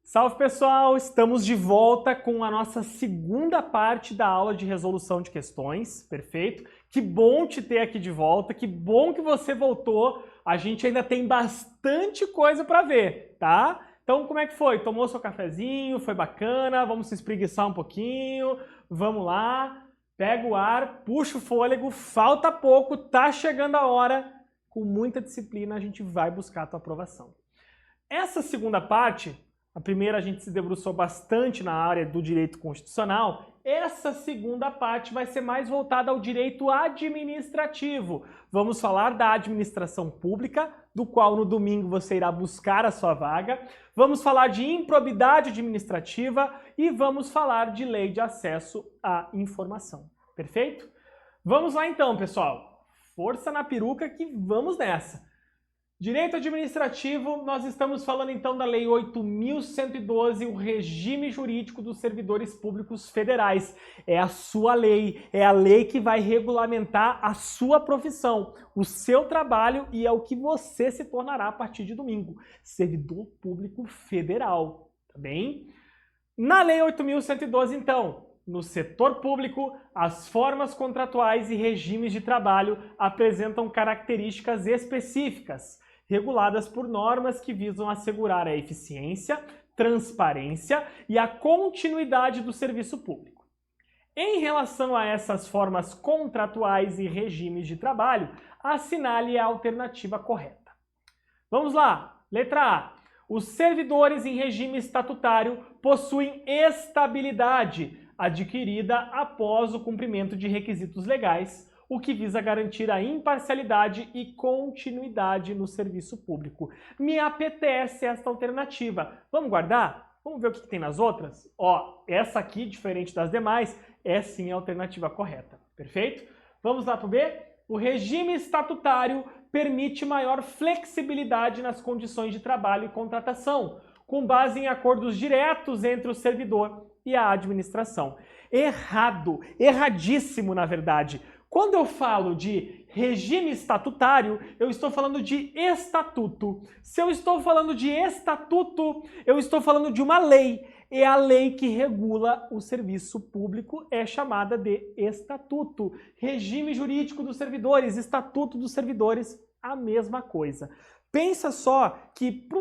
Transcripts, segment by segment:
Salve pessoal, estamos de volta com a nossa segunda parte da aula de resolução de questões, perfeito? Que bom te ter aqui de volta, que bom que você voltou, a gente ainda tem bastante coisa para ver, tá? Então como é que foi? Tomou seu cafezinho, foi bacana, vamos se espreguiçar um pouquinho, vamos lá, pega o ar, puxa o fôlego, falta pouco, tá chegando a hora, com muita disciplina a gente vai buscar a tua aprovação. Essa segunda parte, a primeira a gente se debruçou bastante na área do direito constitucional. Essa segunda parte vai ser mais voltada ao direito administrativo. Vamos falar da administração pública, do qual no domingo você irá buscar a sua vaga. Vamos falar de improbidade administrativa e vamos falar de lei de acesso à informação. Perfeito? Vamos lá então, pessoal. Força na peruca que vamos nessa. Direito administrativo, nós estamos falando então da Lei 8.112, o regime jurídico dos servidores públicos federais. É a sua lei, é a lei que vai regulamentar a sua profissão, o seu trabalho e é o que você se tornará a partir de domingo. Servidor público federal, tá bem? Na Lei 8.112, então, no setor público, as formas contratuais e regimes de trabalho apresentam características específicas, reguladas por normas que visam assegurar a eficiência, transparência e a continuidade do serviço público. Em relação a essas formas contratuais e regimes de trabalho, assinale a alternativa correta. Vamos lá, letra A. Os servidores em regime estatutário possuem estabilidade adquirida após o cumprimento de requisitos legais, o que visa garantir a imparcialidade e continuidade no serviço público. Me apetece esta alternativa. Vamos guardar? Vamos ver o que tem nas outras? Ó, essa aqui, diferente das demais, é sim a alternativa correta. Perfeito? Vamos lá para o B? O regime estatutário permite maior flexibilidade nas condições de trabalho e contratação, com base em acordos diretos entre o servidor e a administração. Errado, erradíssimo na verdade. Quando eu falo de regime estatutário, eu estou falando de estatuto. Se eu estou falando de estatuto, eu estou falando de uma lei. E a lei que regula o serviço público é chamada de estatuto. Regime jurídico dos servidores, estatuto dos servidores, a mesma coisa. Pensa só que para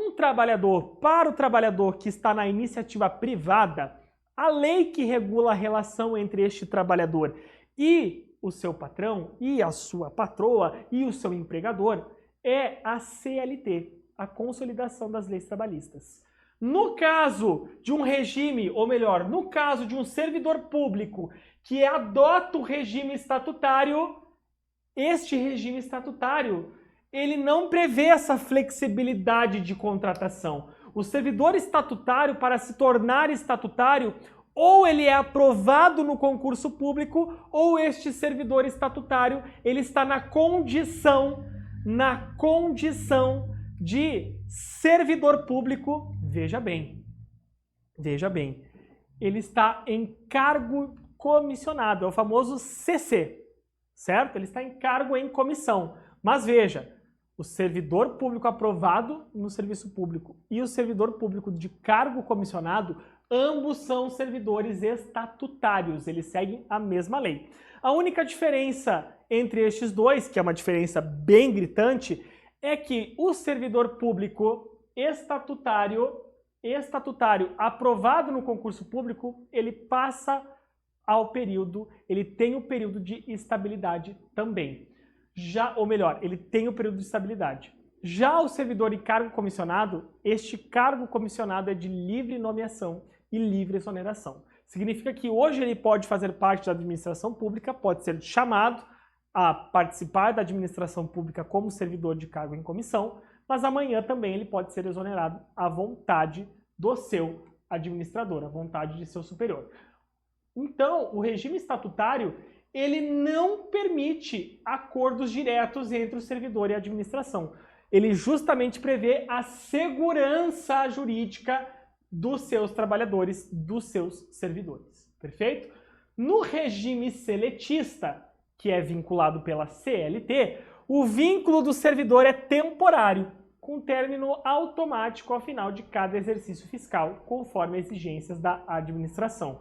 o trabalhador que está na iniciativa privada, a lei que regula a relação entre este trabalhador e o seu patrão, e a sua patroa, e o seu empregador, é a CLT, a Consolidação das Leis Trabalhistas. No caso de um regime, ou melhor, no caso de um servidor público que adota o regime estatutário, este regime estatutário, ele não prevê essa flexibilidade de contratação. O servidor estatutário, para se tornar estatutário, ou ele é aprovado no concurso público, ou este servidor estatutário, ele está na condição de servidor público, veja bem, ele está em cargo comissionado, é o famoso CC, certo? Ele está em cargo em comissão, mas veja, o servidor público aprovado no serviço público e o servidor público de cargo comissionado, ambos são servidores estatutários, eles seguem a mesma lei. A única diferença entre estes dois, que é uma diferença bem gritante, é que o servidor público estatutário aprovado no concurso público, ele passa ao período, ele tem o período de estabilidade também. Ele tem o período de estabilidade. Já o servidor em cargo comissionado, este cargo comissionado é de livre nomeação e livre exoneração. Significa que hoje ele pode fazer parte da administração pública, pode ser chamado a participar da administração pública como servidor de cargo em comissão, mas amanhã também ele pode ser exonerado à vontade do seu administrador, à vontade de seu superior. Então, o regime estatutário, ele não permite acordos diretos entre o servidor e a administração. Ele justamente prevê a segurança jurídica dos seus trabalhadores, dos seus servidores. Perfeito? No regime seletista, que é vinculado pela CLT, o vínculo do servidor é temporário. com término automático ao final de cada exercício fiscal, conforme as exigências da administração.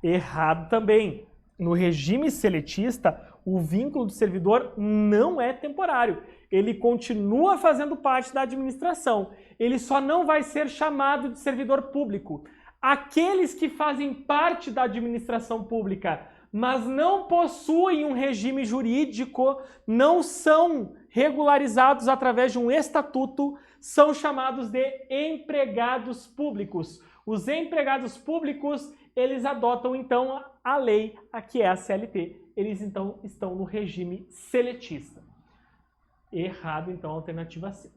Errado também. No regime seletista, o vínculo do servidor não é temporário. Ele continua fazendo parte da administração. Ele só não vai ser chamado de servidor público. Aqueles que fazem parte da administração pública, mas não possuem um regime jurídico, não são regularizados através de um estatuto, são chamados de empregados públicos. Os empregados públicos, eles adotam então a lei, que é a CLT. Eles então estão no regime seletista. Errado, então, a alternativa C.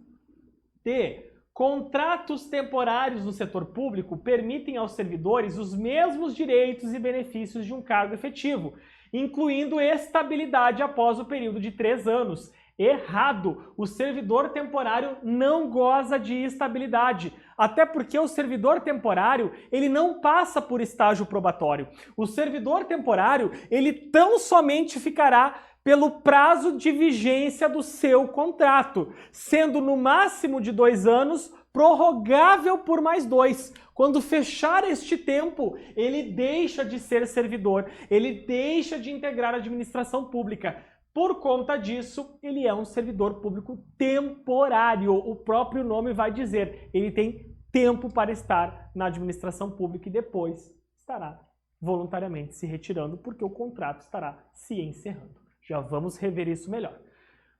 D. Contratos temporários no setor público permitem aos servidores os mesmos direitos e benefícios de um cargo efetivo, incluindo estabilidade após o período de 3 anos. Errado! O servidor temporário não goza de estabilidade, até porque o servidor temporário, ele não passa por estágio probatório. O servidor temporário, ele tão somente ficará pelo prazo de vigência do seu contrato, sendo no máximo de 2 anos, prorrogável por mais 2. Quando fechar este tempo, ele deixa de ser servidor, ele deixa de integrar a administração pública. Por conta disso, ele é um servidor público temporário. O próprio nome vai dizer, ele tem tempo para estar na administração pública e depois estará voluntariamente se retirando, porque o contrato estará se encerrando. Já vamos rever isso melhor.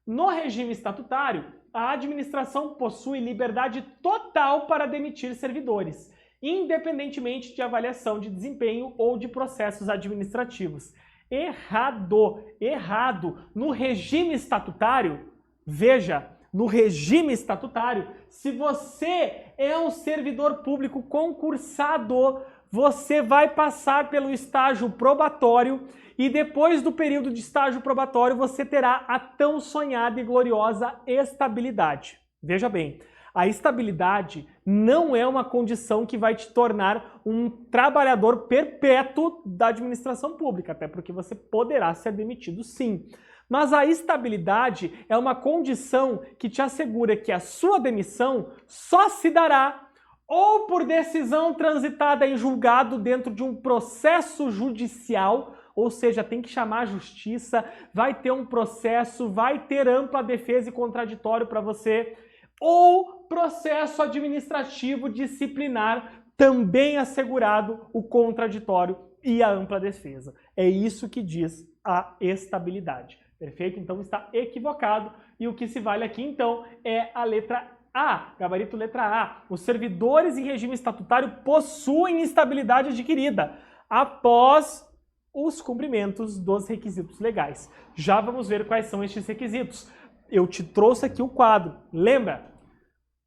No regime estatutário, a administração possui liberdade total para demitir servidores, independentemente de avaliação de desempenho ou de processos administrativos. Errado! Errado! No regime estatutário, veja, no regime estatutário, se você é um servidor público concursado, você vai passar pelo estágio probatório e depois do período de estágio probatório você terá a tão sonhada e gloriosa estabilidade. Veja bem, a estabilidade não é uma condição que vai te tornar um trabalhador perpétuo da administração pública, até porque você poderá ser demitido sim. Mas a estabilidade é uma condição que te assegura que a sua demissão só se dará ou por decisão transitada em julgado dentro de um processo judicial, ou seja, tem que chamar a justiça, vai ter um processo, vai ter ampla defesa e contraditório para você, ou processo administrativo disciplinar, também assegurado o contraditório e a ampla defesa. É isso que diz a estabilidade. Perfeito? Então está equivocado e o que se vale aqui então é a letra A, gabarito letra A. Os servidores em regime estatutário possuem estabilidade adquirida após os cumprimentos dos requisitos legais. Já vamos ver quais são estes requisitos. Eu te trouxe aqui o quadro, lembra?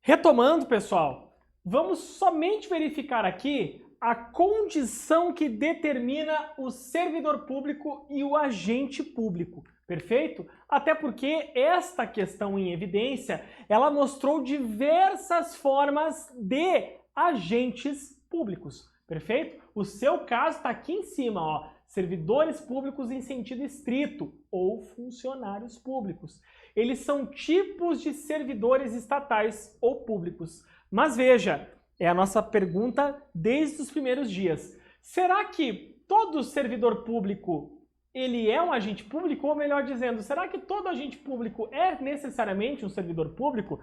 Retomando, pessoal, vamos somente verificar aqui a condição que determina o servidor público e o agente público. Perfeito? Até porque esta questão em evidência, ela mostrou diversas formas de agentes públicos. Perfeito? O seu caso está aqui em cima, ó. Servidores públicos em sentido estrito ou funcionários públicos. Eles são tipos de servidores estatais ou públicos. Mas veja, é a nossa pergunta desde os primeiros dias. Será que todo servidor público ele é um agente público? Ou melhor dizendo, será que todo agente público é necessariamente um servidor público?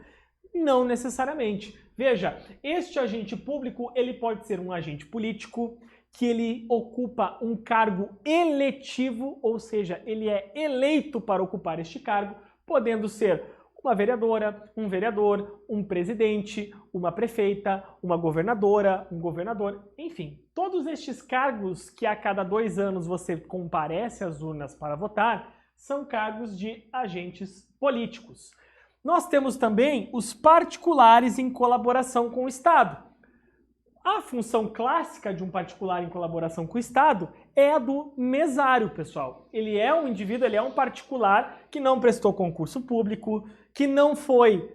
Não necessariamente. Veja, este agente público ele pode ser um agente político, que ele ocupa um cargo eletivo, ou seja, ele é eleito para ocupar este cargo, podendo ser uma vereadora, um vereador, um presidente, uma prefeita, uma governadora, um governador, enfim. Todos estes cargos que a cada 2 anos você comparece às urnas para votar, são cargos de agentes políticos. Nós temos também os particulares em colaboração com o Estado. A função clássica de um particular em colaboração com o Estado é a do mesário, pessoal. Ele é um indivíduo, ele é um particular que não prestou concurso público, que não foi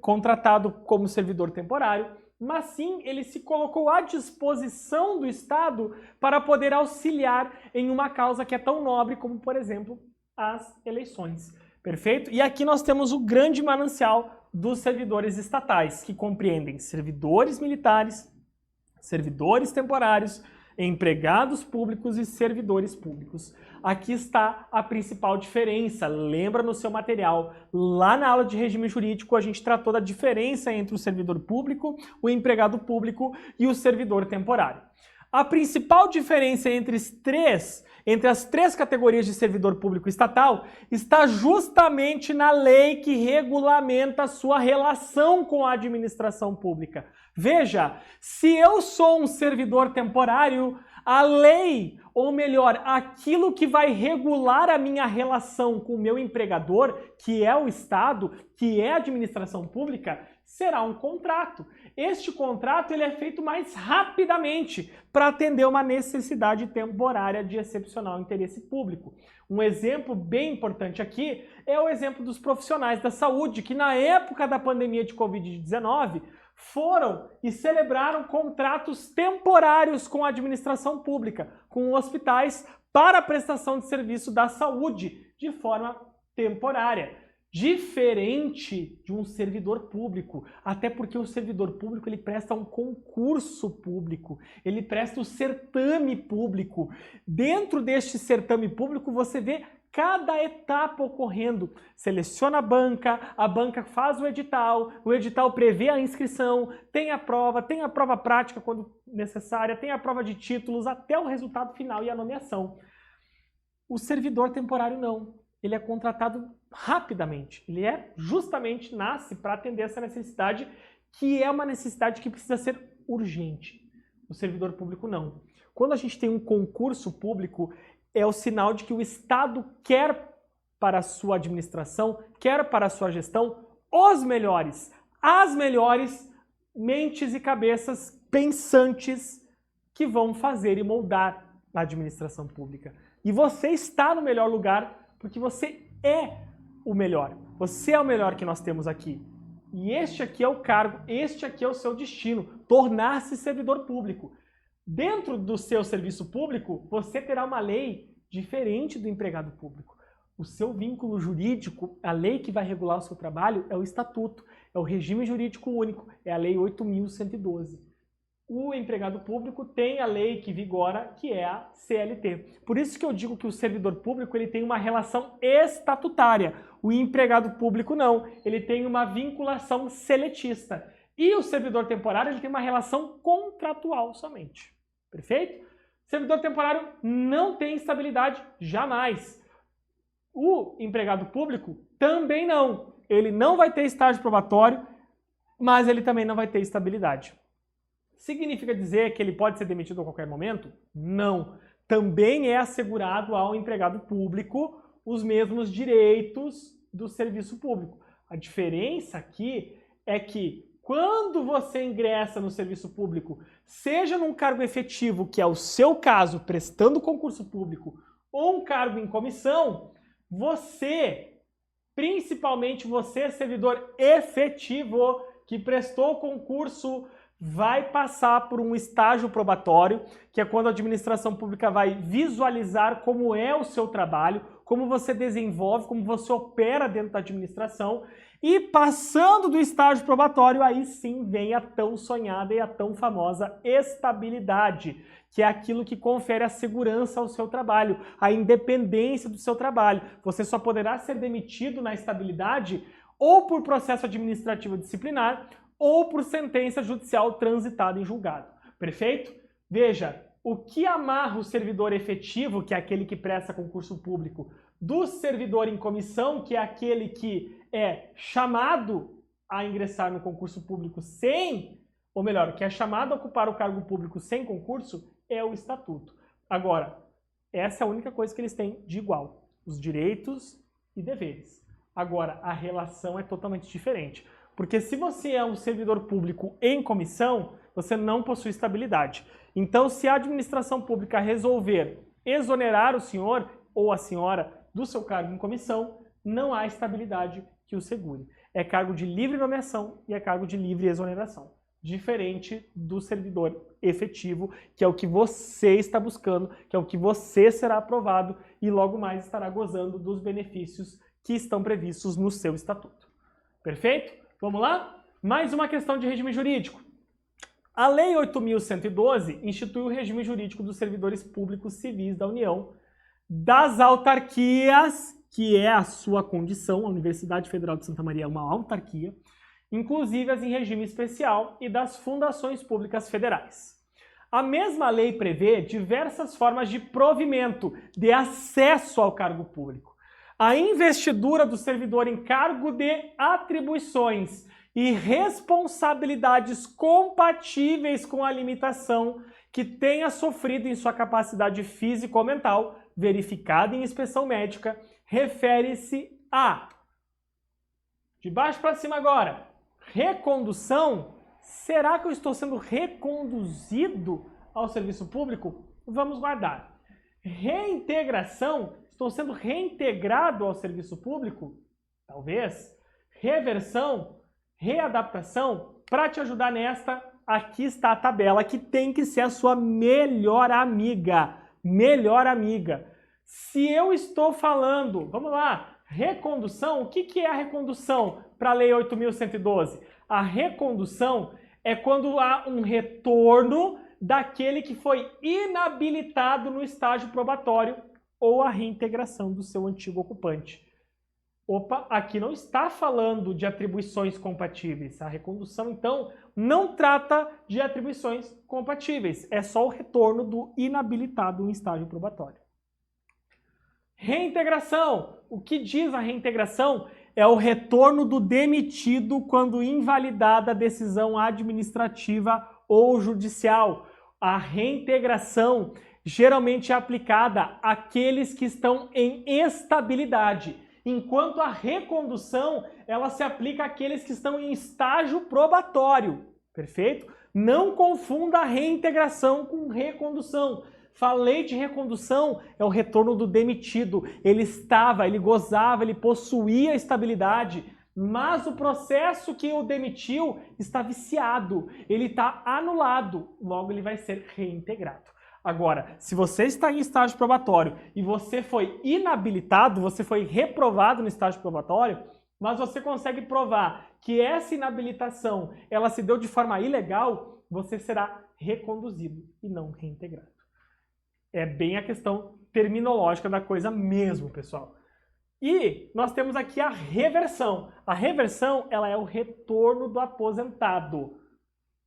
contratado como servidor temporário, mas sim ele se colocou à disposição do Estado para poder auxiliar em uma causa que é tão nobre como, por exemplo, as eleições. Perfeito? E aqui nós temos o grande manancial dos servidores estatais, que compreendem servidores militares, servidores temporários, empregados públicos e servidores públicos. Aqui está a principal diferença. Lembra no seu material, lá na aula de regime jurídico, a gente tratou da diferença entre o servidor público, o empregado público e o servidor temporário. A principal diferença entre as três categorias de servidor público estatal está justamente na lei que regulamenta a sua relação com a administração pública. Veja, se eu sou um servidor temporário, a lei, ou melhor, aquilo que vai regular a minha relação com o meu empregador, que é o Estado, que é a administração pública, será um contrato. Este contrato ele é feito mais rapidamente para atender uma necessidade temporária de excepcional interesse público. Um exemplo bem importante aqui é o exemplo dos profissionais da saúde, que na época da pandemia de Covid-19 foram e celebraram contratos temporários com a administração pública, com hospitais, para a prestação de serviço da saúde de forma temporária. Diferente de um servidor público, até porque o servidor público ele presta um concurso público, ele presta o certame público. Dentro deste certame público você vê cada etapa ocorrendo. Seleciona a banca faz o edital prevê a inscrição, tem a prova prática quando necessária, tem a prova de títulos até o resultado final e a nomeação. O servidor temporário não. Ele é contratado rapidamente. Ele nasce para atender essa necessidade, que é uma necessidade que precisa ser urgente. O servidor público não. Quando a gente tem um concurso público, é o sinal de que o Estado quer para a sua administração, quer para a sua gestão, os melhores, as melhores mentes e cabeças pensantes que vão fazer e moldar a administração pública. E você está no melhor lugar porque você é o melhor. Você é o melhor que nós temos aqui. E este aqui é o cargo, este aqui é o seu destino, tornar-se servidor público. Dentro do seu serviço público, você terá uma lei diferente do empregado público. O seu vínculo jurídico, a lei que vai regular o seu trabalho é o Estatuto, é o regime jurídico único, é a Lei 8.112. O empregado público tem a lei que vigora, que é a CLT. Por isso que eu digo que o servidor público ele tem uma relação estatutária. O empregado público não, ele tem uma vinculação seletista. E o servidor temporário ele tem uma relação contratual somente. Perfeito? Servidor temporário não tem estabilidade jamais. O empregado público também não. Ele não vai ter estágio probatório, mas ele também não vai ter estabilidade. Significa dizer que ele pode ser demitido a qualquer momento? Não. Também é assegurado ao empregado público os mesmos direitos do serviço público. A diferença aqui é que quando você ingressa no serviço público, seja num cargo efetivo, que é o seu caso, prestando concurso público, ou um cargo em comissão, você, principalmente você, servidor efetivo, que prestou concurso, vai passar por um estágio probatório, que é quando a administração pública vai visualizar como é o seu trabalho, como você desenvolve, como você opera dentro da administração, e passando do estágio probatório, aí sim vem a tão sonhada e a tão famosa estabilidade, que é aquilo que confere a segurança ao seu trabalho, a independência do seu trabalho. Você só poderá ser demitido na estabilidade ou por processo administrativo disciplinar, ou por sentença judicial transitada em julgado. Perfeito? Veja, o que amarra o servidor efetivo, que é aquele que presta concurso público, do servidor em comissão, que é aquele que é chamado a ingressar no concurso público que é chamado a ocupar o cargo público sem concurso, é o Estatuto. Agora, essa é a única coisa que eles têm de igual, os direitos e deveres. Agora, a relação é totalmente diferente. Porque se você é um servidor público em comissão, você não possui estabilidade. Então, se a administração pública resolver exonerar o senhor ou a senhora do seu cargo em comissão, não há estabilidade que o segure. É cargo de livre nomeação e é cargo de livre exoneração. Diferente do servidor efetivo, que é o que você está buscando, que é o que você será aprovado e logo mais estará gozando dos benefícios que estão previstos no seu estatuto. Perfeito? Vamos lá? Mais uma questão de regime jurídico. A Lei 8.112 institui o regime jurídico dos servidores públicos civis da União, das autarquias, que é a sua condição, a Universidade Federal de Santa Maria é uma autarquia, inclusive as em regime especial, e das fundações públicas federais. A mesma lei prevê diversas formas de provimento, de acesso ao cargo público. A investidura do servidor em cargo de atribuições e responsabilidades compatíveis com a limitação que tenha sofrido em sua capacidade física ou mental, verificada em inspeção médica, refere-se a... De baixo para cima agora. Recondução. Será que eu estou sendo reconduzido ao serviço público? Vamos guardar. Reintegração. Estou sendo reintegrado ao serviço público? Talvez. Reversão. Readaptação. Para te ajudar nesta, aqui está a tabela que tem que ser a sua melhor amiga. Melhor amiga. Se eu estou falando, vamos lá, recondução, o que é a recondução para a Lei 8.112? A recondução é quando há um retorno daquele que foi inabilitado no estágio probatório ou a reintegração do seu antigo ocupante. Opa, aqui não está falando de atribuições compatíveis. A recondução, então, não trata de atribuições compatíveis. É só o retorno do inabilitado em estágio probatório. Reintegração. O que diz a reintegração? É o retorno do demitido quando invalidada a decisão administrativa ou judicial. A reintegração geralmente é aplicada àqueles que estão em estabilidade, enquanto a recondução ela se aplica àqueles que estão em estágio probatório. Perfeito? Não confunda a reintegração com recondução. Falei de recondução, é o retorno do demitido. Ele estava, ele gozava, ele possuía estabilidade, mas o processo que o demitiu está viciado, ele está anulado, logo ele vai ser reintegrado. Agora, se você está em estágio probatório e você foi inabilitado, você foi reprovado no estágio probatório, mas você consegue provar que essa inabilitação ela se deu de forma ilegal, você será reconduzido e não reintegrado. É bem a questão terminológica da coisa mesmo, pessoal. E nós temos aqui a reversão. A reversão ela é o retorno do aposentado,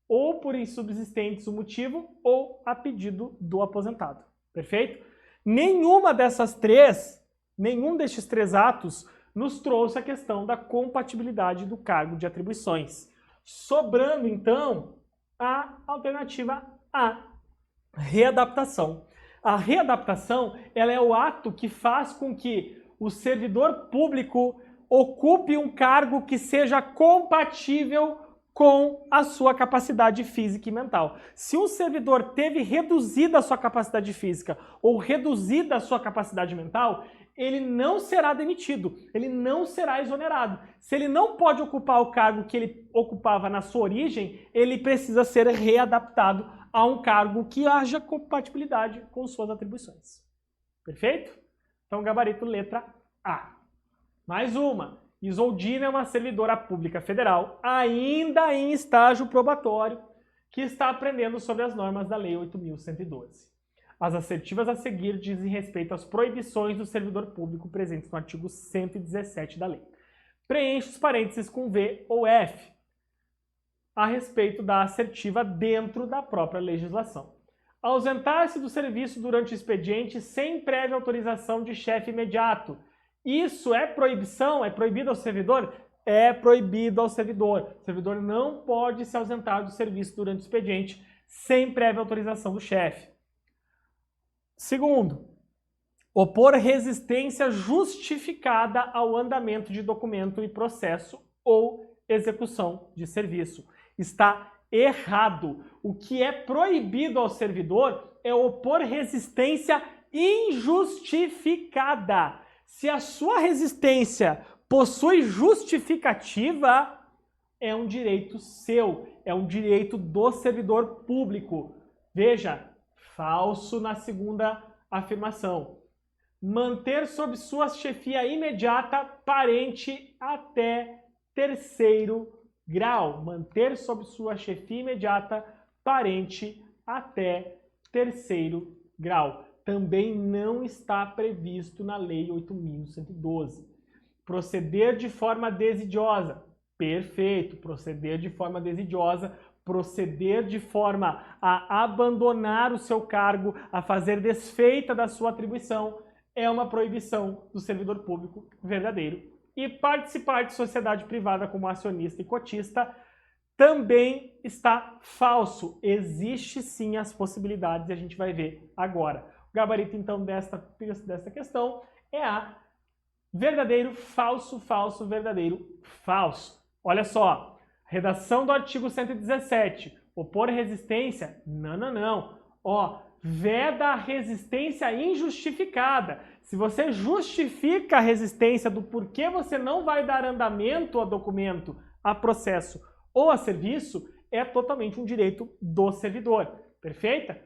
ou por insubsistentes o motivo, ou a pedido do aposentado. Perfeito? Nenhum destes três atos nos trouxe a questão da compatibilidade do cargo de atribuições. Sobrando, então, a alternativa A, readaptação. A readaptação ela é o ato que faz com que o servidor público ocupe um cargo que seja compatível com a sua capacidade física e mental. Se um servidor teve reduzida a sua capacidade física ou reduzida a sua capacidade mental, ele não será demitido, ele não será exonerado. Se ele não pode ocupar o cargo que ele ocupava na sua origem, ele precisa ser readaptado a um cargo que haja compatibilidade com suas atribuições. Perfeito? Então, gabarito letra A. Mais uma. Isoldina é uma servidora pública federal, ainda em estágio probatório, que está aprendendo sobre as normas da Lei 8.112. As assertivas a seguir dizem respeito às proibições do servidor público presentes no artigo 117 da lei. Preenche os parênteses com V ou F a respeito da assertiva dentro da própria legislação. Ausentar-se do serviço durante o expediente sem prévia autorização de chefe imediato. Isso é proibição? É proibido ao servidor? É proibido ao servidor. O servidor não pode se ausentar do serviço durante o expediente sem prévia autorização do chefe. Segundo, opor resistência justificada ao andamento de documento e processo ou execução de serviço. Está errado. O que é proibido ao servidor é opor resistência injustificada. Se a sua resistência possui justificativa, é um direito seu, é um direito do servidor público. Veja, falso na segunda afirmação. Manter sob sua chefia imediata parente até terceiro grau, manter sob sua chefia imediata parente até terceiro grau. Também não está previsto na Lei 8.112. Proceder de forma desidiosa. Perfeito, proceder de forma desidiosa, proceder de forma a abandonar o seu cargo, a fazer desfeita da sua atribuição, é uma proibição do servidor público verdadeiro. E participar de sociedade privada como acionista e cotista também está falso. Existe sim as possibilidades e a gente vai ver agora. O gabarito então desta questão é a verdadeiro, falso, falso, verdadeiro, falso. Olha só, redação do artigo 117. Opor resistência? Não, não, não. Ó, veda a resistência injustificada. Se você justifica a resistência do porquê você não vai dar andamento a documento, a processo ou a serviço, é totalmente um direito do servidor. Perfeita?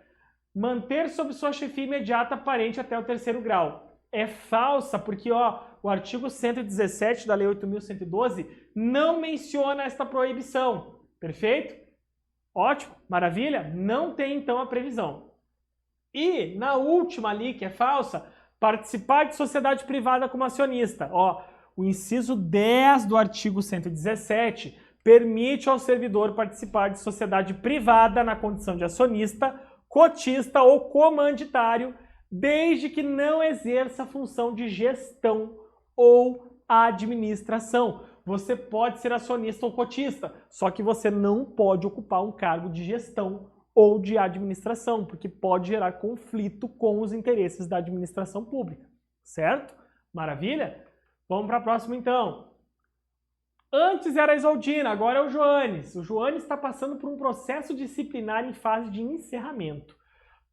Manter sob sua chefia imediata parente até o terceiro grau. É falsa, porque ó, o artigo 117 da Lei 8.112 não menciona esta proibição. Perfeito? Ótimo, maravilha? Não tem então a previsão. E na última ali, que é falsa, participar de sociedade privada como acionista. Ó, o inciso 10 do artigo 117 permite ao servidor participar de sociedade privada na condição de acionista, cotista ou comanditário, desde que não exerça função de gestão ou administração. Você pode ser acionista ou cotista, só que você não pode ocupar um cargo de gestão ou de administração, porque pode gerar conflito com os interesses da administração pública, certo? Maravilha? Vamos para a próxima então. Antes era a Isaldina, agora é o Joanes. O Joanes está passando por um processo disciplinar em fase de encerramento.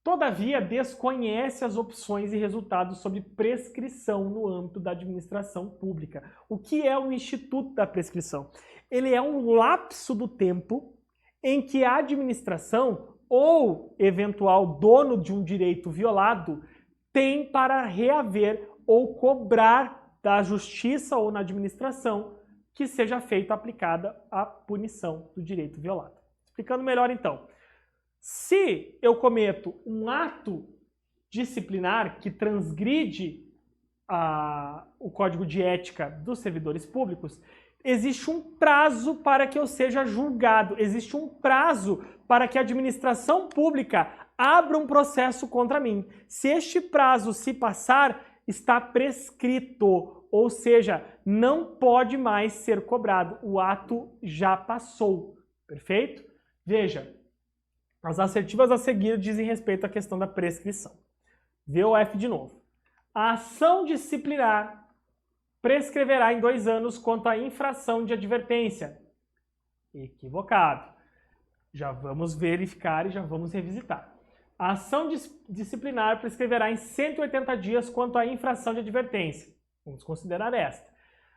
Todavia, desconhece as opções e resultados sobre prescrição no âmbito da administração pública. O que é o Instituto da Prescrição? Ele é um lapso do tempo em que a administração ou eventual dono de um direito violado tem para reaver ou cobrar da justiça ou na administração que seja feita aplicada a punição do direito violado. Explicando melhor então. Se eu cometo um ato disciplinar que transgride o Código de Ética dos servidores públicos, existe um prazo para que eu seja julgado, existe um prazo para que a administração pública abra um processo contra mim. Se este prazo se passar, está prescrito, ou seja, não pode mais ser cobrado. O ato já passou, perfeito? Veja, as assertivas a seguir dizem respeito à questão da prescrição. VOF de novo. A ação disciplinar prescreverá em 2 anos quanto à infração de advertência. Equivocado. Já vamos verificar e já vamos revisitar. A ação disciplinar prescreverá em 180 dias quanto à infração de advertência. Vamos considerar esta.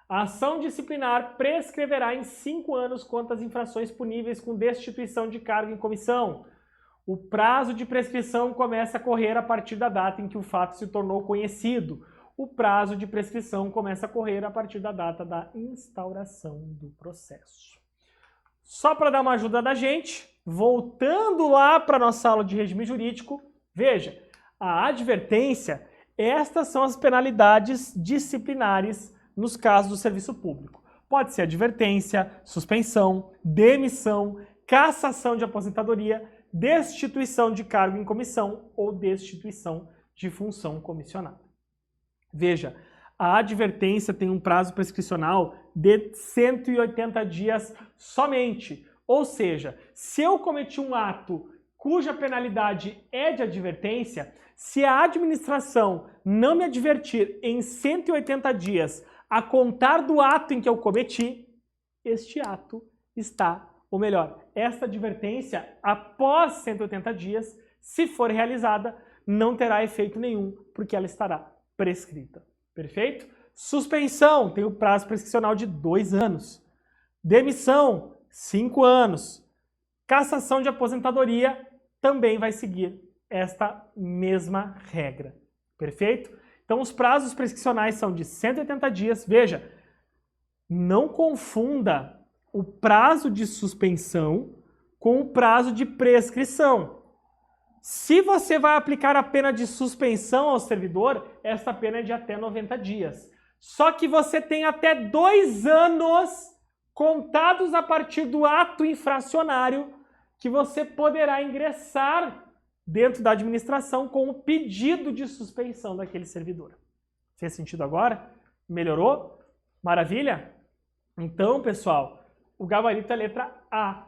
A ação disciplinar prescreverá em 5 anos quanto às infrações puníveis com destituição de cargo em comissão. O prazo de prescrição começa a correr a partir da data em que o fato se tornou conhecido. O prazo de prescrição começa a correr a partir da data da instauração do processo. Só para dar uma ajuda da gente, voltando lá para a nossa aula de regime jurídico, veja, a advertência, estas são as penalidades disciplinares nos casos do serviço público. Pode ser advertência, suspensão, demissão, cassação de aposentadoria, destituição de cargo em comissão ou destituição de função comissionada. Veja, a advertência tem um prazo prescricional de 180 dias somente. Ou seja, se eu cometi um ato cuja penalidade é de advertência, se a administração não me advertir em 180 dias a contar do ato em que eu cometi, este ato está, ou melhor, esta advertência, após 180 dias, se for realizada, não terá efeito nenhum, porque ela estará prescrita. Perfeito? Suspensão tem o prazo prescricional de 2 anos. Demissão, 5 anos. Cassação de aposentadoria também vai seguir esta mesma regra. Perfeito? Então os prazos prescricionais são de 180 dias. Veja, não confunda o prazo de suspensão com o prazo de prescrição. Se você vai aplicar a pena de suspensão ao servidor, essa pena é de até 90 dias. Só que você tem até 2 anos contados a partir do ato infracionário que você poderá ingressar dentro da administração com o pedido de suspensão daquele servidor. Fez sentido agora? Melhorou? Maravilha? Então, pessoal, o gabarito é a letra A.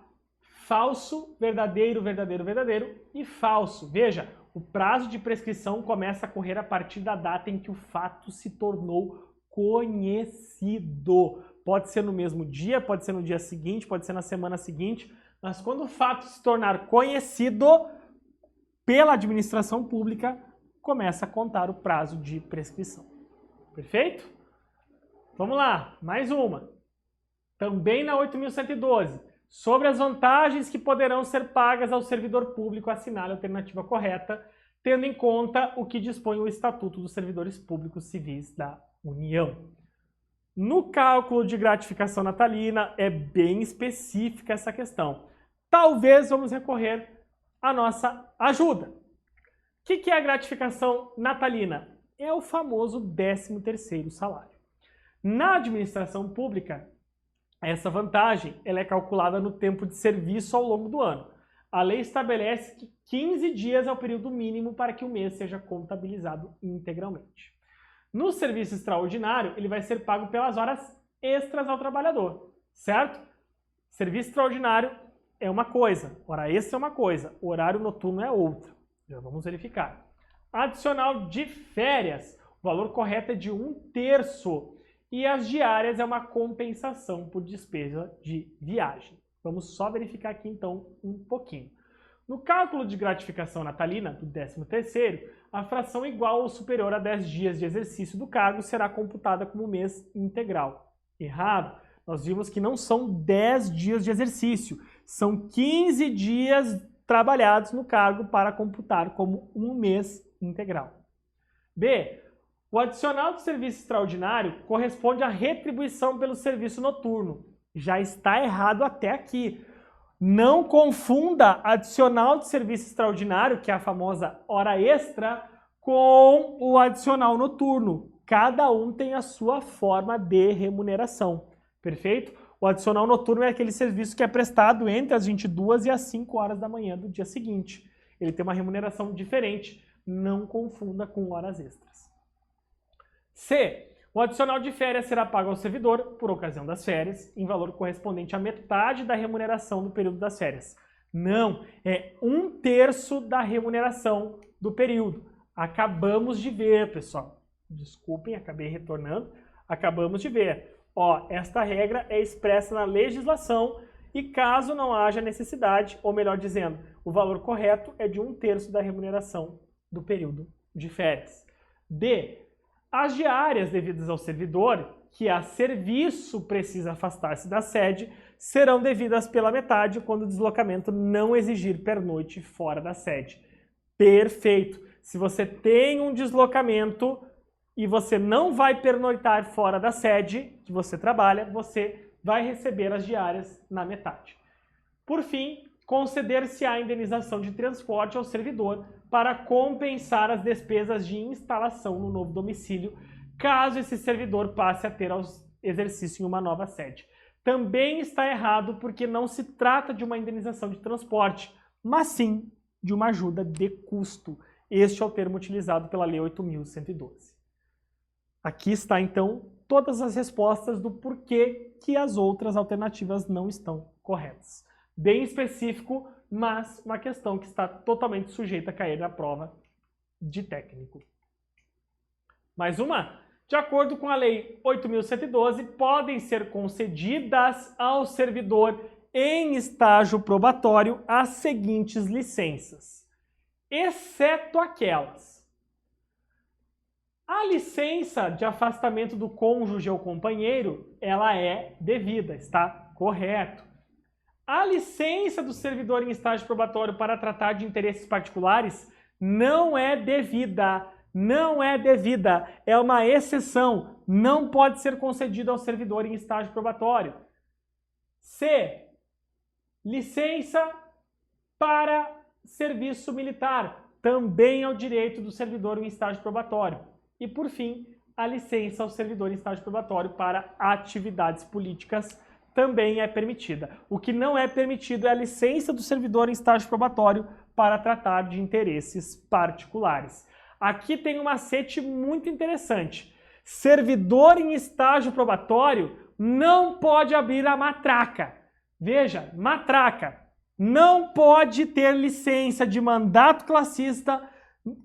Falso, verdadeiro, verdadeiro, verdadeiro e falso. Veja, o prazo de prescrição começa a correr a partir da data em que o fato se tornou conhecido. Pode ser no mesmo dia, pode ser no dia seguinte, pode ser na semana seguinte, mas quando o fato se tornar conhecido pela administração pública, começa a contar o prazo de prescrição. Perfeito? Vamos lá, mais uma. Também na 8.112. Sobre as vantagens que poderão ser pagas ao servidor público, assinale a alternativa correta, tendo em conta o que dispõe o Estatuto dos Servidores Públicos Civis da União. No cálculo de gratificação natalina, é bem específica essa questão. Talvez vamos recorrer à nossa ajuda. O que é a gratificação natalina? É o famoso 13º salário. Na administração pública, essa vantagem ela é calculada no tempo de serviço ao longo do ano. A lei estabelece que 15 dias é o período mínimo para que o mês seja contabilizado integralmente. No serviço extraordinário, ele vai ser pago pelas horas extras ao trabalhador, certo? Serviço extraordinário é uma coisa, hora extra é uma coisa, horário noturno é outra. Já vamos verificar. Adicional de férias, o valor correto é de 1/3. E as diárias é uma compensação por despesa de viagem. Vamos só verificar aqui então um pouquinho. No cálculo de gratificação natalina do 13º, a fração igual ou superior a 10 dias de exercício do cargo será computada como mês integral. Errado. Nós vimos que não são 10 dias de exercício, são 15 dias trabalhados no cargo para computar como um mês integral. B. O adicional de serviço extraordinário corresponde à retribuição pelo serviço noturno. Já está errado até aqui. Não confunda adicional de serviço extraordinário, que é a famosa hora extra, com o adicional noturno. Cada um tem a sua forma de remuneração. Perfeito? O adicional noturno é aquele serviço que é prestado entre as 22 e as 5 horas da manhã do dia seguinte. Ele tem uma remuneração diferente. Não confunda com horas extras. C. O adicional de férias será pago ao servidor, por ocasião das férias, em valor correspondente à metade da remuneração do período das férias. Não, é 1/3 da remuneração do período. Acabamos de ver, pessoal. Desculpem, acabei retornando. Acabamos de ver. Ó, esta regra é expressa na legislação e caso não haja necessidade, ou melhor dizendo, o valor correto é de 1/3 da remuneração do período de férias. D. As diárias devidas ao servidor, que a serviço precisa afastar-se da sede, serão devidas pela metade quando o deslocamento não exigir pernoite fora da sede. Perfeito! Se você tem um deslocamento e você não vai pernoitar fora da sede que você trabalha, você vai receber as diárias na metade. Por fim, conceder-se-á indenização de transporte ao servidor para compensar as despesas de instalação no novo domicílio, caso esse servidor passe a ter exercício em uma nova sede. Também está errado porque não se trata de uma indenização de transporte, mas sim de uma ajuda de custo. Este é o termo utilizado pela Lei 8.112. Aqui está, então, todas as respostas do porquê que as outras alternativas não estão corretas. Bem específico, mas uma questão que está totalmente sujeita a cair na prova de técnico. Mais uma? De acordo com a Lei 8.112, podem ser concedidas ao servidor em estágio probatório as seguintes licenças, exceto aquelas. A licença de afastamento do cônjuge ou companheiro, ela é devida, está correto. A licença do servidor em estágio probatório para tratar de interesses particulares não é devida. Não é devida. É uma exceção. Não pode ser concedida ao servidor em estágio probatório. C. Licença para serviço militar. Também é o direito do servidor em estágio probatório. E, por fim, a licença ao servidor em estágio probatório para atividades políticas também é permitida. O que não é permitido é a licença do servidor em estágio probatório para tratar de interesses particulares. Aqui tem um macete muito interessante. Servidor em estágio probatório não pode abrir a matraca. Veja, matraca. Não pode ter licença de mandato classista,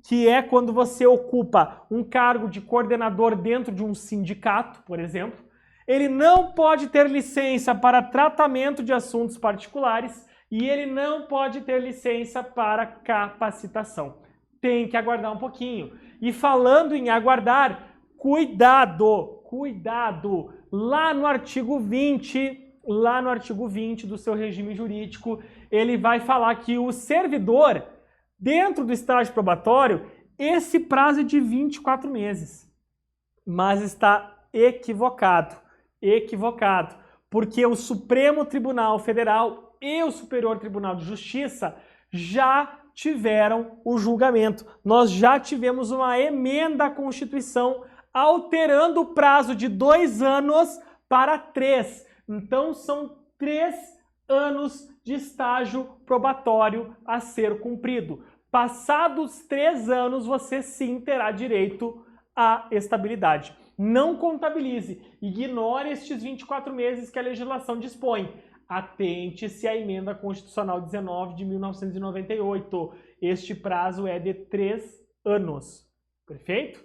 que é quando você ocupa um cargo de coordenador dentro de um sindicato, por exemplo. Ele não pode ter licença para tratamento de assuntos particulares e ele não pode ter licença para capacitação. Tem que aguardar um pouquinho. E falando em aguardar, cuidado, cuidado. Lá no artigo 20 do seu regime jurídico, ele vai falar que o servidor, dentro do estágio probatório, esse prazo é de 24 meses. Mas está equivocado, porque o Supremo Tribunal Federal e o Superior Tribunal de Justiça já tiveram o julgamento. Nós já tivemos uma emenda à Constituição alterando o prazo de 2 anos para 3. Então são 3 anos de estágio probatório a ser cumprido. Passados 3 anos, você sim terá direito à estabilidade. Não contabilize, ignore estes 24 meses que a legislação dispõe. Atente-se à emenda constitucional 19 de 1998. Este prazo é de 3 anos. Perfeito?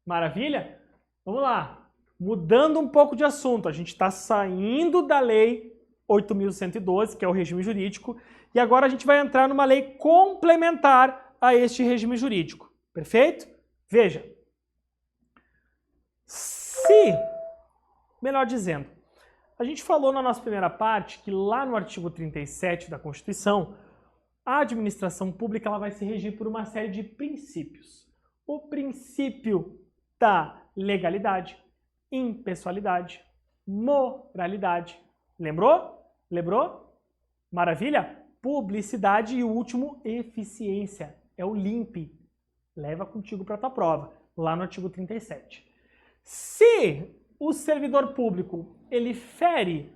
Maravilha? Vamos lá. Mudando um pouco de assunto, a gente está saindo da lei 8.112, que é o regime jurídico, e agora a gente vai entrar numa lei complementar a este regime jurídico. Perfeito? Veja. Melhor dizendo, a gente falou na nossa primeira parte que lá no artigo 37 da Constituição, a administração pública ela vai se regir por uma série de princípios. O princípio da legalidade, impessoalidade, moralidade. Lembrou? Lembrou? Maravilha? Publicidade e o último, eficiência. É o LIMP. Leva contigo para a tua prova, lá no artigo 37. Se o servidor público ele fere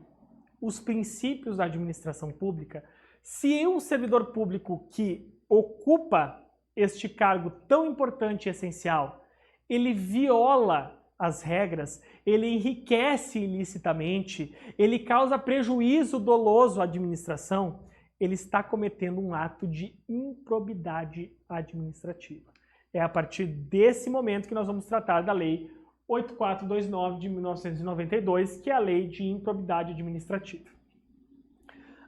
os princípios da administração pública, se um servidor público que ocupa este cargo tão importante e essencial, ele viola as regras, ele enriquece ilicitamente, ele causa prejuízo doloso à administração, ele está cometendo um ato de improbidade administrativa. É a partir desse momento que nós vamos tratar da Lei 8429 de 1992, que é a Lei de Improbidade Administrativa.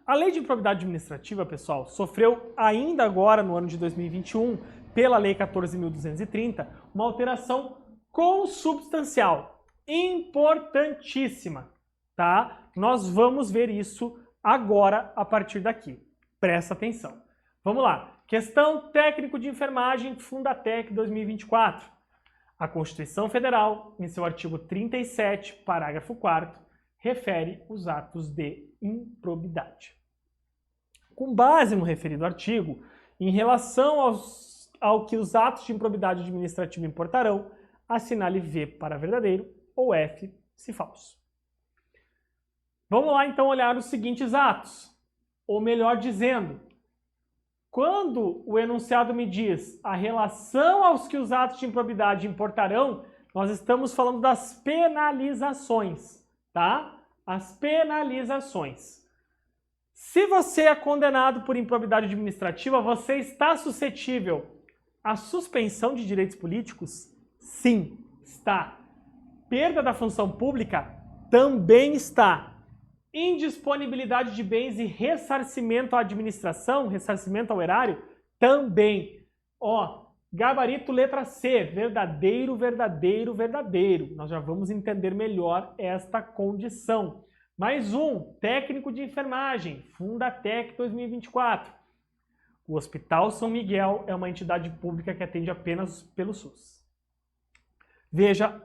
A Lei de Improbidade Administrativa, pessoal, sofreu ainda agora, no ano de 2021, pela Lei 14.230, uma alteração consubstancial, importantíssima, tá? Nós vamos ver isso agora a partir daqui. Presta atenção. Vamos lá. Questão técnico de enfermagem, Fundatec 2024. A Constituição Federal, em seu artigo 37, parágrafo 4º, refere os atos de improbidade. Com base no referido artigo, em relação ao que os atos de improbidade administrativa importarão, assinale V para verdadeiro ou F se falso. Vamos lá então olhar os seguintes atos, ou melhor dizendo, quando o enunciado me diz a relação aos que os atos de improbidade importarão, nós estamos falando das penalizações, tá? As penalizações. Se você é condenado por improbidade administrativa, você está suscetível à suspensão de direitos políticos? Sim, está. Perda da função pública? Também está. Indisponibilidade de bens e ressarcimento à administração, ressarcimento ao erário? Também. Ó, gabarito letra C, verdadeiro, verdadeiro, verdadeiro. Nós já vamos entender melhor esta condição. Mais um, técnico de enfermagem, Fundatec 2024. O Hospital São Miguel é uma entidade pública que atende apenas pelo SUS. Veja,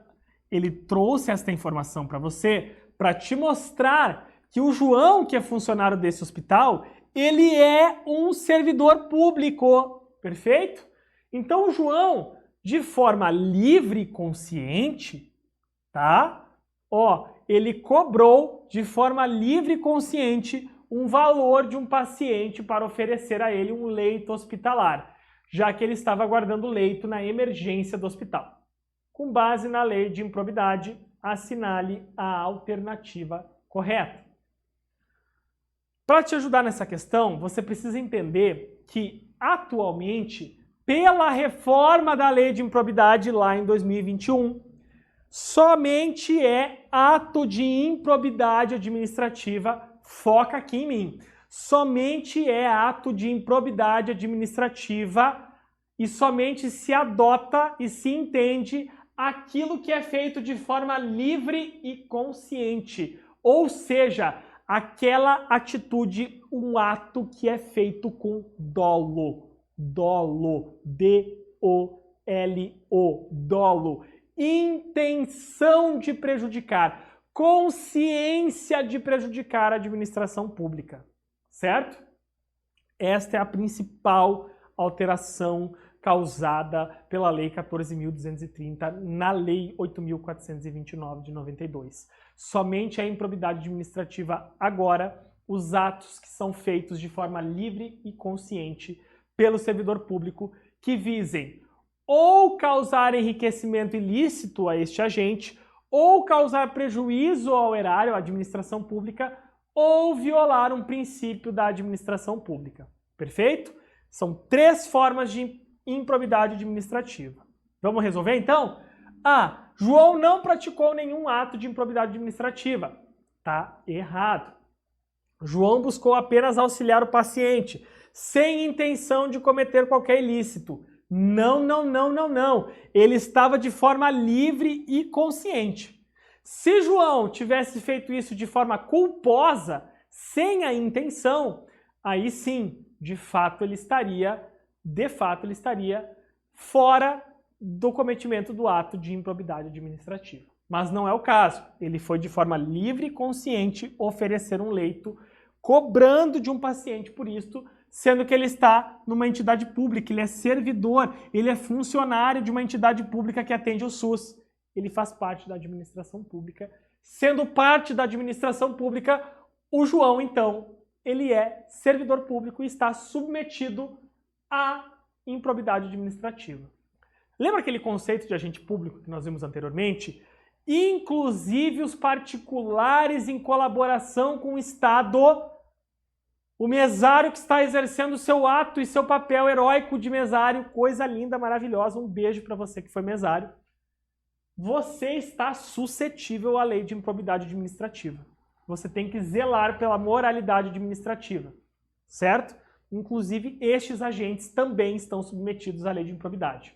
ele trouxe esta informação para você para te mostrar que o João, que é funcionário desse hospital, ele é um servidor público, perfeito? Então o João, de forma livre e consciente, tá? Ó, ele cobrou de forma livre e consciente um valor de um paciente para oferecer a ele um leito hospitalar, já que ele estava aguardando leito na emergência do hospital. Com base na lei de improbidade, assinale a alternativa correta. Para te ajudar nessa questão, você precisa entender que, atualmente, pela reforma da lei de improbidade lá em 2021, somente é ato de improbidade administrativa, foca aqui em mim, somente é ato de improbidade administrativa e somente se adota e se entende aquilo que é feito de forma livre e consciente, ou seja, aquela atitude, um ato que é feito com dolo, D-O-L-O, dolo, intenção de prejudicar, consciência de prejudicar a administração pública, certo? Esta é a principal alteração causada pela Lei 14.230 na Lei 8.429 de 92. Somente a improbidade administrativa agora, os atos que são feitos de forma livre e consciente pelo servidor público que visem ou causar enriquecimento ilícito a este agente, ou causar prejuízo ao erário, à administração pública, ou violar um princípio da administração pública. Perfeito? São 3 formas de improbidade administrativa. Vamos resolver então? Ah, João não praticou nenhum ato de improbidade administrativa. Tá errado. João buscou apenas auxiliar o paciente, sem intenção de cometer qualquer ilícito. Não. Ele estava de forma livre e consciente. Se João tivesse feito isso de forma culposa, sem a intenção, aí sim, de fato ele estaria fora do cometimento do ato de improbidade administrativa. Mas não é o caso. Ele foi de forma livre e consciente oferecer um leito, cobrando de um paciente por isto, sendo que ele está numa entidade pública, ele é servidor, ele é funcionário de uma entidade pública que atende o SUS. Ele faz parte da administração pública. Sendo parte da administração pública, o João, então, ele é servidor público e está submetido à improbidade administrativa. Lembra aquele conceito de agente público que nós vimos anteriormente? Inclusive os particulares em colaboração com o Estado. O mesário que está exercendo o seu ato e seu papel heróico de mesário, coisa linda, maravilhosa, um beijo para você que foi mesário. Você está suscetível à lei de improbidade administrativa. Você tem que zelar pela moralidade administrativa, certo? Inclusive, estes agentes também estão submetidos à lei de improbidade.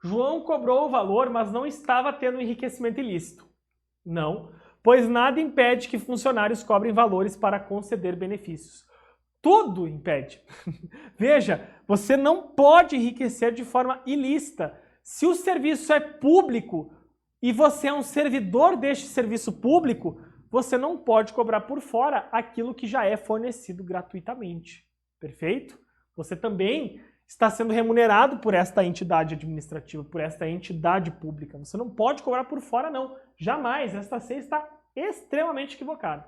João cobrou o valor, mas não estava tendo enriquecimento ilícito. Não, pois nada impede que funcionários cobrem valores para conceder benefícios. Tudo impede. Veja, você não pode enriquecer de forma ilícita. Se o serviço é público e você é um servidor deste serviço público, você não pode cobrar por fora aquilo que já é fornecido gratuitamente. Perfeito? Você também está sendo remunerado por esta entidade administrativa, por esta entidade pública. Você não pode cobrar por fora, não. Jamais. Esta C está extremamente equivocada.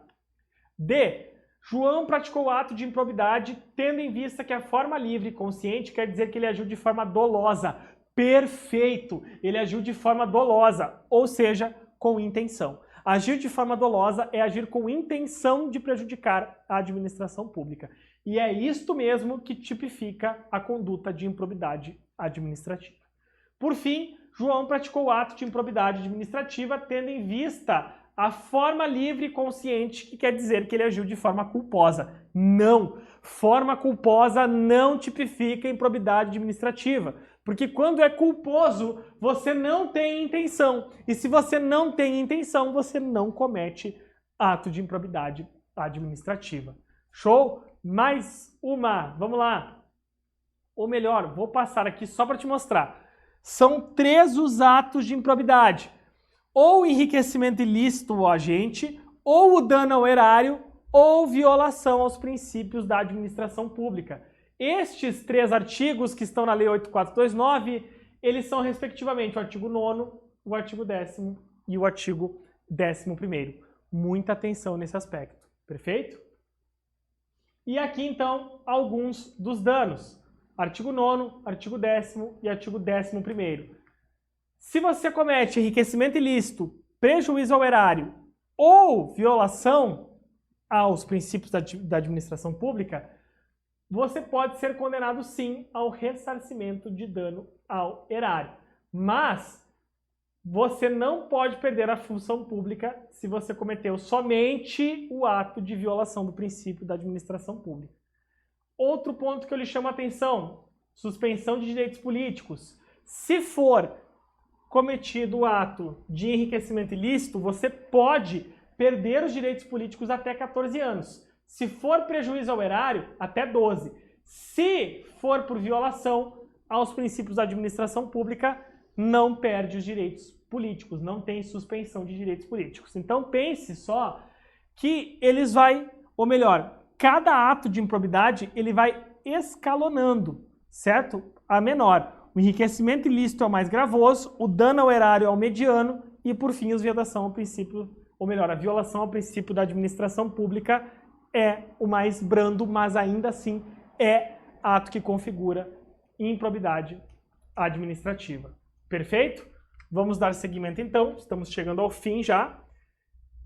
D. João praticou o ato de improbidade tendo em vista que a forma livre e consciente quer dizer que ele agiu de forma dolosa. Perfeito! Ele agiu de forma dolosa, ou seja, com intenção. Agir de forma dolosa é agir com intenção de prejudicar a administração pública. E é isto mesmo que tipifica a conduta de improbidade administrativa. Por fim, João praticou o ato de improbidade administrativa tendo em vista a forma livre e consciente, que quer dizer que ele agiu de forma culposa. Não! Forma culposa não tipifica improbidade administrativa. Porque quando é culposo, você não tem intenção. E se você não tem intenção, você não comete ato de improbidade administrativa. Show? Mais uma. Vamos lá. Ou melhor, vou passar aqui só para te mostrar. São 3 os atos de improbidade. Ou enriquecimento ilícito ao agente, ou o dano ao erário ou violação aos princípios da administração pública. Estes 3 artigos que estão na Lei 8.429, eles são respectivamente o artigo 9º, o artigo 10º e o artigo 11º. Muita atenção nesse aspecto, perfeito? E aqui então alguns dos danos. Artigo 9º, artigo 10º e artigo 11º. Se você comete enriquecimento ilícito, prejuízo ao erário ou violação aos princípios da administração pública, você pode ser condenado sim ao ressarcimento de dano ao erário. Mas você não pode perder a função pública se você cometeu somente o ato de violação do princípio da administração pública. Outro ponto que eu lhe chamo a atenção, suspensão de direitos políticos. Se for cometido o ato de enriquecimento ilícito, você pode perder os direitos políticos até 14 anos. Se for prejuízo ao erário, até 12. Se for por violação aos princípios da administração pública, não perde os direitos políticos, não tem suspensão de direitos políticos. Então pense só que eles ou melhor, cada ato de improbidade ele vai escalonando, certo? A menor. O enriquecimento ilícito é o mais gravoso, o dano ao erário é o mediano e, por fim, a violação ao princípio, ou melhor, a violação ao princípio da administração pública é o mais brando, mas ainda assim é ato que configura improbidade administrativa. Perfeito? Vamos dar seguimento então, estamos chegando ao fim já.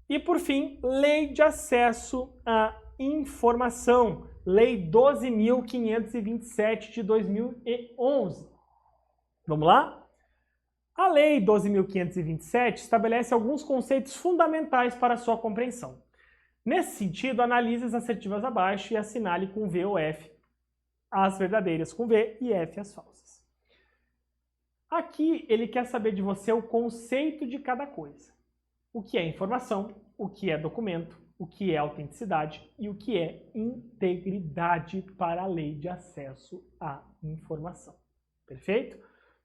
E por fim, Lei de Acesso à Informação, Lei 12.527 de 2011. Vamos lá? A Lei 12.527 estabelece alguns conceitos fundamentais para a sua compreensão. Nesse sentido, analise as assertivas abaixo e assinale com V ou F as verdadeiras com V e F as falsas. Aqui ele quer saber de você o conceito de cada coisa. O que é informação, o que é documento, o que é autenticidade e o que é integridade para a Lei de Acesso à Informação. Perfeito?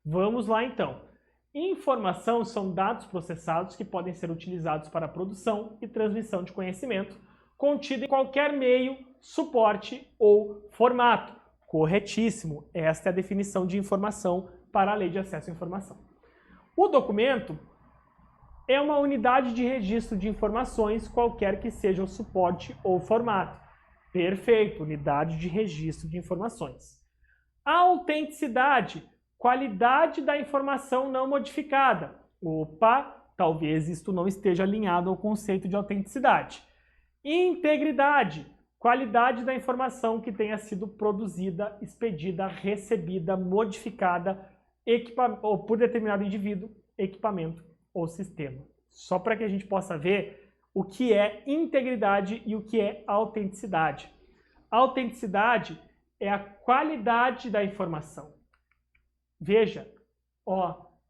Vamos lá então. Informação são dados processados que podem ser utilizados para a produção e transmissão de conhecimento, contido em qualquer meio, suporte ou formato. Corretíssimo. Esta é a definição de informação para a Lei de Acesso à Informação. O documento é uma unidade de registro de informações, qualquer que seja o suporte ou formato. Perfeito. Unidade de registro de informações. A autenticidade, qualidade da informação não modificada. Opa, talvez isto não esteja alinhado ao conceito de autenticidade. Integridade, qualidade da informação que tenha sido produzida, expedida, recebida, modificada ou por determinado indivíduo, equipamento ou sistema. Só para que a gente possa ver o que é integridade e o que é autenticidade. A autenticidade é a qualidade da informação. Veja,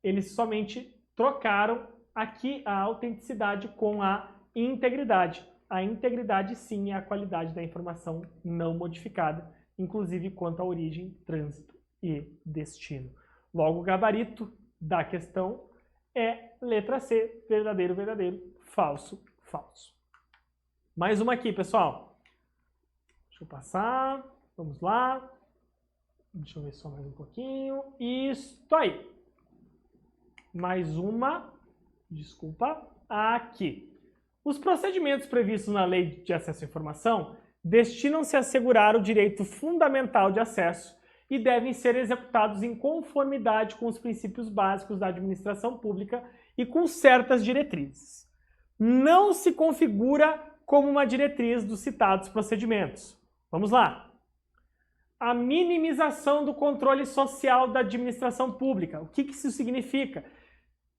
eles somente trocaram aqui a autenticidade com a integridade. A integridade, sim, é a qualidade da informação não modificada, inclusive quanto à origem, trânsito e destino. Logo, o gabarito da questão é letra C, verdadeiro, verdadeiro, falso, falso. Mais uma aqui, pessoal. Deixa eu passar, vamos lá. Deixa eu ver só mais um pouquinho. Isso aí. Mais uma. Desculpa. Aqui. Os procedimentos previstos na Lei de Acesso à Informação destinam-se a assegurar o direito fundamental de acesso e devem ser executados em conformidade com os princípios básicos da administração pública e com certas diretrizes. Não se configura como uma diretriz dos citados procedimentos. Vamos lá. A minimização do controle social da administração pública. O que isso significa?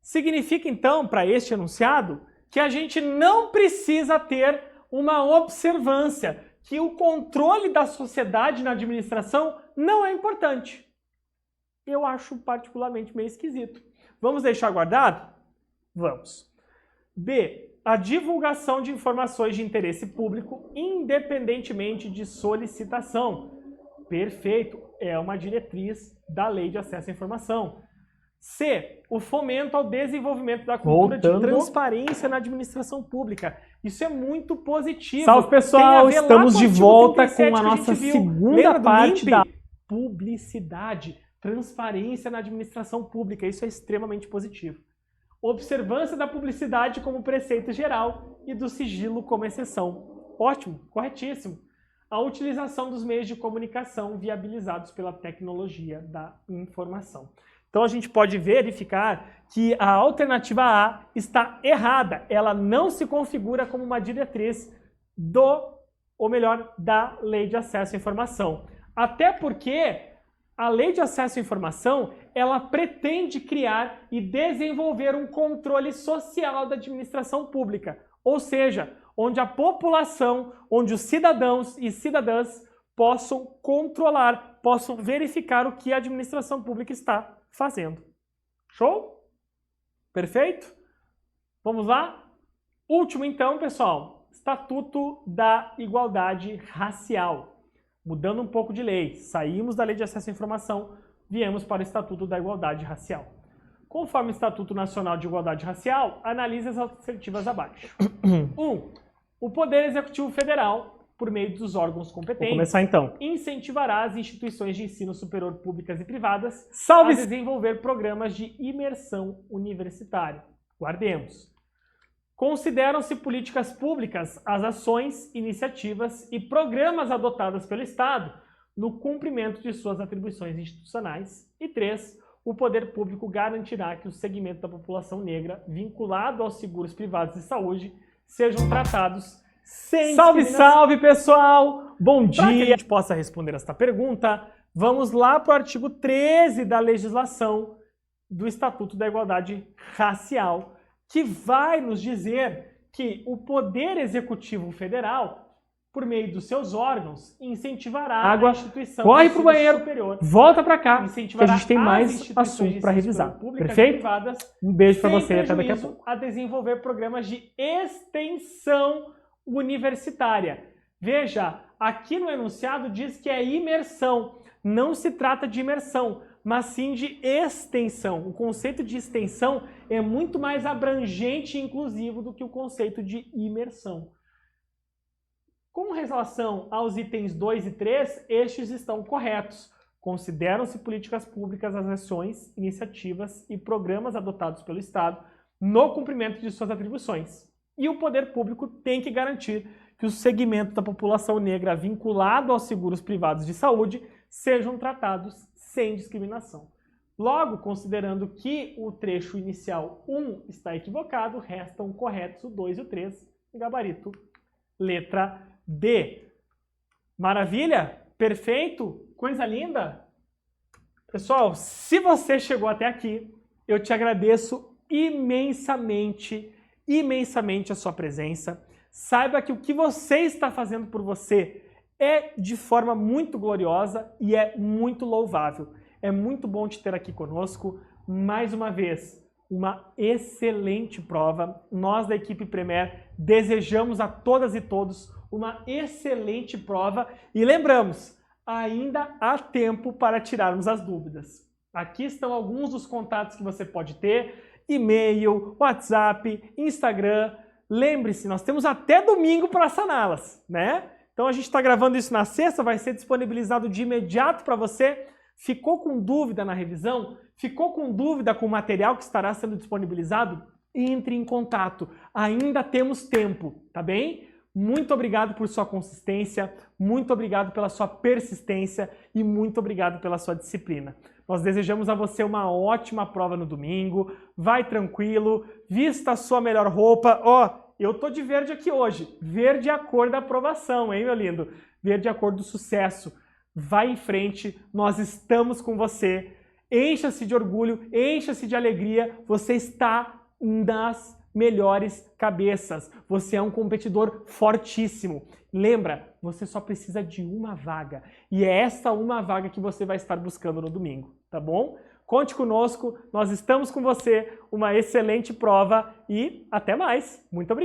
Significa, então, para este enunciado, que a gente não precisa ter uma observância, que o controle da sociedade na administração não é importante. Eu acho particularmente meio esquisito. Vamos deixar guardado? Vamos. B. A divulgação de informações de interesse público, independentemente de solicitação. Perfeito. É uma diretriz da Lei de Acesso à Informação. C, o fomento ao desenvolvimento da cultura de transparência na administração pública. Isso é muito positivo. Salve, pessoal! Estamos de volta com a nossa segunda parte da publicidade, transparência na administração pública. Isso é extremamente positivo. Observância da publicidade como preceito geral e do sigilo como exceção. Ótimo, corretíssimo. A utilização dos meios de comunicação viabilizados pela tecnologia da informação. Então a gente pode verificar que a alternativa A está errada. Ela não se configura como uma diretriz da Lei de Acesso à Informação. Até porque a Lei de Acesso à Informação, ela pretende criar e desenvolver um controle social da administração pública. Ou seja, onde a população, onde os cidadãos e cidadãs possam controlar, possam verificar o que a administração pública está fazendo. Show? Perfeito? Vamos lá? Último então, pessoal, Estatuto da Igualdade Racial. Mudando um pouco de lei, saímos da Lei de Acesso à Informação, viemos para o Estatuto da Igualdade Racial. Conforme o Estatuto Nacional de Igualdade Racial, analise as alternativas abaixo. 1. O Poder Executivo Federal, por meio dos órgãos competentes, Vou começar então. incentivará as instituições de ensino superior públicas e privadas a desenvolver programas de imersão universitária. Guardemos. Consideram-se políticas públicas as ações, iniciativas e programas adotadas pelo Estado no cumprimento de suas atribuições institucionais. E 3. O poder público garantirá que o segmento da população negra vinculado aos seguros privados de saúde sejam tratados sem Salve, salve, pessoal! Bom dia! Para que a gente possa responder esta pergunta, vamos lá para o artigo 13 da legislação do Estatuto da Igualdade Racial, que vai nos dizer que o Poder Executivo Federal, por meio dos seus órgãos, incentivará a instituição corre pro banheiro, superior, volta para cá, que a gente tem mais assunto para revisar. Perfeito? Um beijo para você, até daqui a pouco. A desenvolver programas de extensão universitária. Veja, aqui no enunciado diz que é imersão. Não se trata de imersão, mas sim de extensão. O conceito de extensão é muito mais abrangente e inclusivo do que o conceito de imersão. Com relação aos itens 2 e 3, estes estão corretos. Consideram-se políticas públicas as ações, iniciativas e programas adotados pelo Estado no cumprimento de suas atribuições. E o poder público tem que garantir que o segmento da população negra vinculado aos seguros privados de saúde sejam tratados sem discriminação. Logo, considerando que o trecho inicial 1 está equivocado, restam corretos o 2 e o 3, gabarito letra D. Maravilha? Perfeito? Coisa linda? Pessoal, se você chegou até aqui, eu te agradeço imensamente a sua presença. Saiba que o que você está fazendo por você é de forma muito gloriosa e é muito louvável. É muito bom te ter aqui conosco. Mais uma vez, uma excelente prova. Nós da equipe Premier desejamos a todas e todos uma excelente prova e lembramos, ainda há tempo para tirarmos as dúvidas. Aqui estão alguns dos contatos que você pode ter: e-mail, WhatsApp, Instagram. Lembre-se, nós temos até domingo para saná-las, né? Então a gente está gravando isso na sexta, vai ser disponibilizado de imediato para você. Ficou com dúvida na revisão? Ficou com dúvida com o material que estará sendo disponibilizado? Entre em contato, ainda temos tempo, tá bem? Muito obrigado por sua consistência, muito obrigado pela sua persistência e muito obrigado pela sua disciplina. Nós desejamos a você uma ótima prova no domingo. Vai tranquilo, vista a sua melhor roupa. Ó, eu tô de verde aqui hoje. Verde é a cor da aprovação, hein, meu lindo? Verde é a cor do sucesso. Vai em frente, nós estamos com você. Encha-se de orgulho, encha-se de alegria. Você está nas melhores cabeças. Você é um competidor fortíssimo. Lembra, você só precisa de uma vaga. E é essa uma vaga que você vai estar buscando no domingo, tá bom? Conte conosco, nós estamos com você. Uma excelente prova e até mais. Muito obrigado.